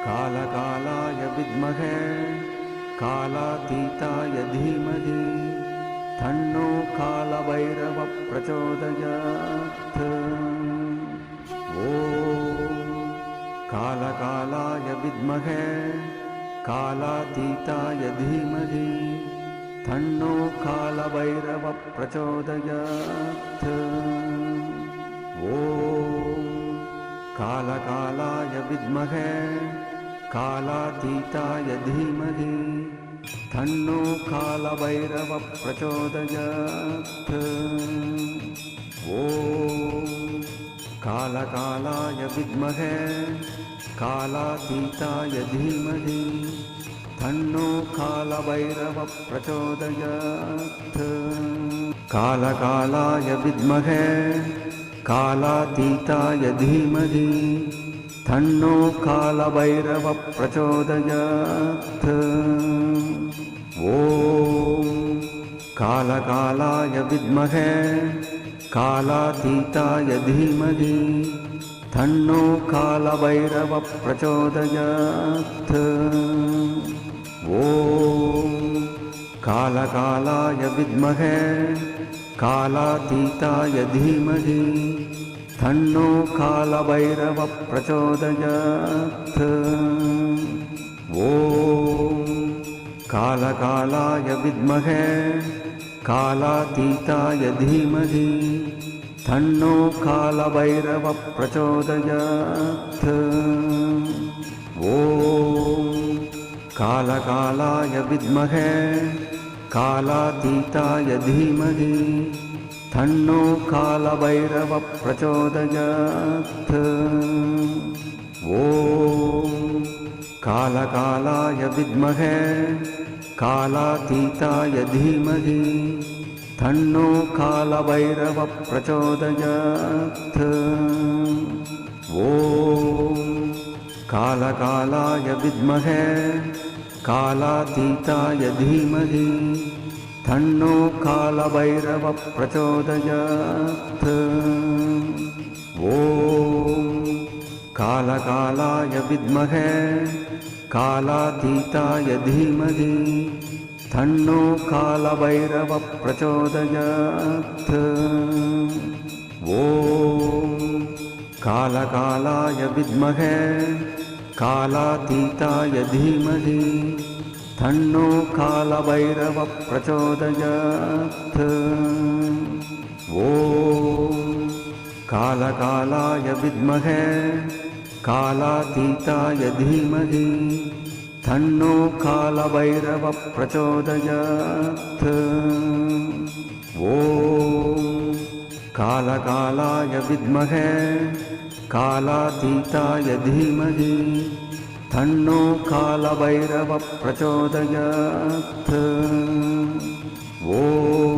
कालकालाय विद्महे कालातीताय धीमहि तन्नो कालभैरवः प्रचोदयात्। ॐ कालकालाय विद्महे कालातीताय धीमहि तन्नो कालभैरवः प्रचोदयात्। ॐ कालकालाय विद्महे कालातीताय धीमहि तन्नो कालभैरवः प्रचोदयात्। ॐ कालकालाय विद्महे कालातीताय धीमहि तन्नो कालभैरवः प्रचोदयात्। कालकालाय विद्महे कालातीताय धीमहि तन्नो कालभैरवः प्रचोदयात्। ॐ कालकालाय विद्महे कालातीताय धीमहि तन्नो कालभैरवः प्रचोदयात्। ॐ कालकालाय विद्महे कालातीताय धीमहि तन्नो कालभैरवः प्रचोदयात्। ॐ कालकालाय विद्महे कालातीताय धीमहि तन्नो कालभैरवः प्रचोदयात्। ॐ कालकालाय विद्महे कालातीताय धीमहि तन्नो कालभैरवः प्रचोदयात्। ॐ कालकालाय विद्महे कालातीताय धीमहि तन्नो कालभैरवः प्रचोदयात्। ॐ कालकालाय विद्महे कालातीताय धीमहि तन्नो कालभैरवः प्रचोदयात्। ॐ कालकालाय विद्महे कालातीताय धीमहि तन्नो कालभैरवः प्रचोदयात्। ॐ कालकालाय विद्महे कालातीताय धीमहि तन्नो कालभैरवः प्रचोदयात्। ॐ कालकालाय विद्महे कालातीताय धीमहि तन्नो कालभैरवः प्रचोदयात्। ॐ कालकालाय विद्महे कालातीताय धीमहि तन्नो कालभैरवः प्रचोदयात्। ॐ